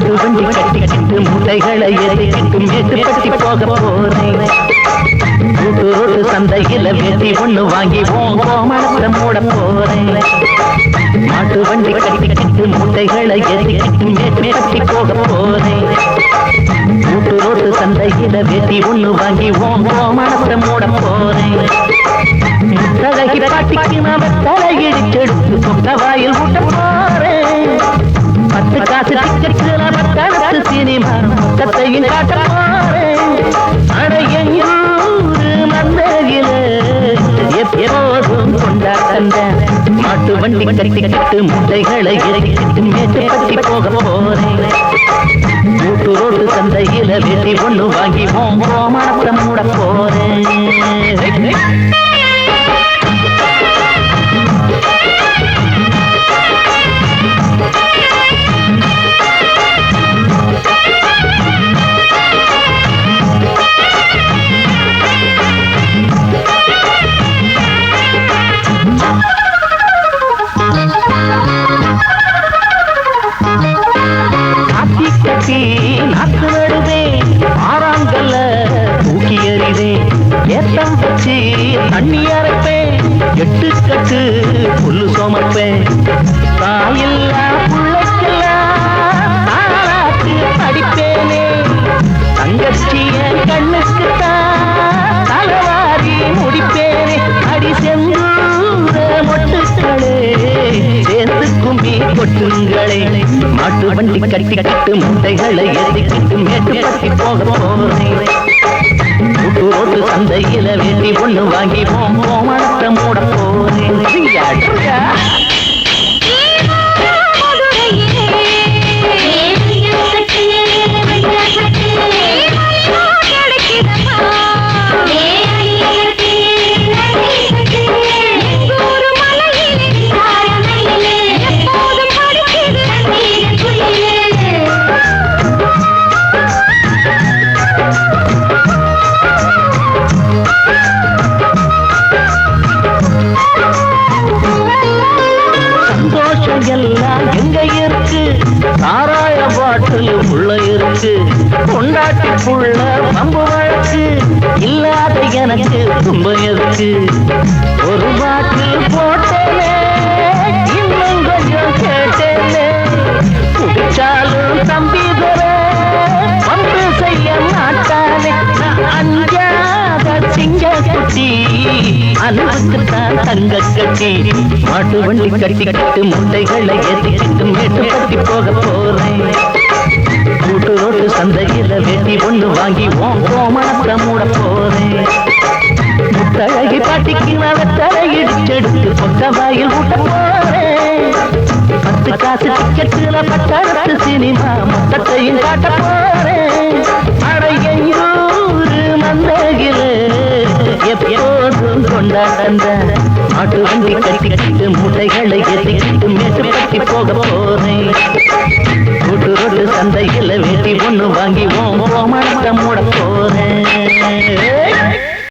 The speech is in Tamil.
மாட்டு வண்டி கட்டிக்கிட்டு மூட்டைகளை ஏறிக்கிட்டு மேட்டுப்பட்டி போக போறேன். கூட்டு ரோட்டு சந்தையில வேட்டி ஒண்ணு வாங்கி கோமணத்தை மூட போறேன். மாட்டு வண்டி கட்டிக்கிட்டு மூட்டைகளை ஏறிக்கிட்டு மேட்டுப்பட்டி போக போறேன். கூட்டு ரோட்டு சந்தையில வேட்டி ஒண்ணு வாங்கி கோமணத்தை மூட போறேன். முத்தழகி பாட்டிக்கு நான் தலையிடிச்செடுத்து பொக்க வாயில் ஊட்ட போறேன். 10 காசு டிக்கெட்டுல பட்டணத்து சினிமா மொத்தத்தையும் காட்ட போறேன். அடையூரு மந்தையில எப்போதும் கொண்டாட்டம். மாட்டு வண்டி கட்டிக்கிட்டு முட்டைகளை இறக்கிட்டு மேட்டுப்பட்டி போக போறேன். கூட்டு ரோட்டு சந்தையில வேட்டி ஒண்ணு வாங்கி கோமணத்தை மூட போறேன். நாத்து நடுவேன், ஆறாங்கல்ல தூக்கி எறிவேன். ஏத்தம் வச்சு தண்ணி அரைப்பேன், 8 கட்டு புல்லு சோமப்பேன். தாயில்லா புள்ளைக்கெல்லாம் தாராட்டு படிப்பேனே. தங்கச்சிய கண்ணுக்குத்தான் தலைவாரி முடிப்பேனே. அடி செந்தூர மொட்டுக்களே சேர்ந்து கும்பி கொட்டுங்களே. மாட்டு வண்டி கட்டிக்கிட்டு முட்டைகளை ஏறிக்கிட்டு மேட்டுப்பட்டி போக போறேன். கூட்டு ரோட்டு சந்தையில வேட்டி ஒண்ணு வாங்கி கோமணத்தை மூட போறேன். எல்லாம் எங்க இருக்கு, சாராய பாட்டில் உள்ள இருக்கு. கொண்டாட்டி புள்ள பம்பு வழக்கு இல்லாத எனக்கு தும்ப இருக்கு. ஒரு பாட்டில் போட்டேனே, இன்னும் கொஞ்சம் கேட்டேனே. குடிச்சாலும் தம்பி தர பம்பு செய்ய மாட்டானே. நான் அஞ்சாத சிங்க குட்டி அன்புக்குத்தான் தங்க கட்டி. மாட்டு வண்டி கட்டிக்கிட்டு முட்டைகளை ஏற்றிக்கிட்டு மேட்டுப்பட்டி போக போறேன். கூட்டு ரோட்டு சந்தையில வேட்டி ஒண்ணு வாங்கி கோமணத்தை மூட போறேன். முத்தழகி பாட்டிக்கு நான் தலையிடிச்செடுத்து பொக்க வாயில் ஊட்ட போறேன். 10 காசு டிக்கெட்டுல பட்டணத்து சினிமா மொத்தத்தையும் காட்ட போறேன். அடையூரு மந்தையில எப்போதும் கொண்டாட்டம். மாட்டு வண்டி கட்டிக்கிட்டு மூட்டைகளை ஏற்றிக்கிட்டு மேட்டுப்பட்டி போக போறேன். கூட்டு ரோட்டு சந்தையில வேட்டி ஒண்ணு வாங்கி கோமணத்தை மூட போறேன்.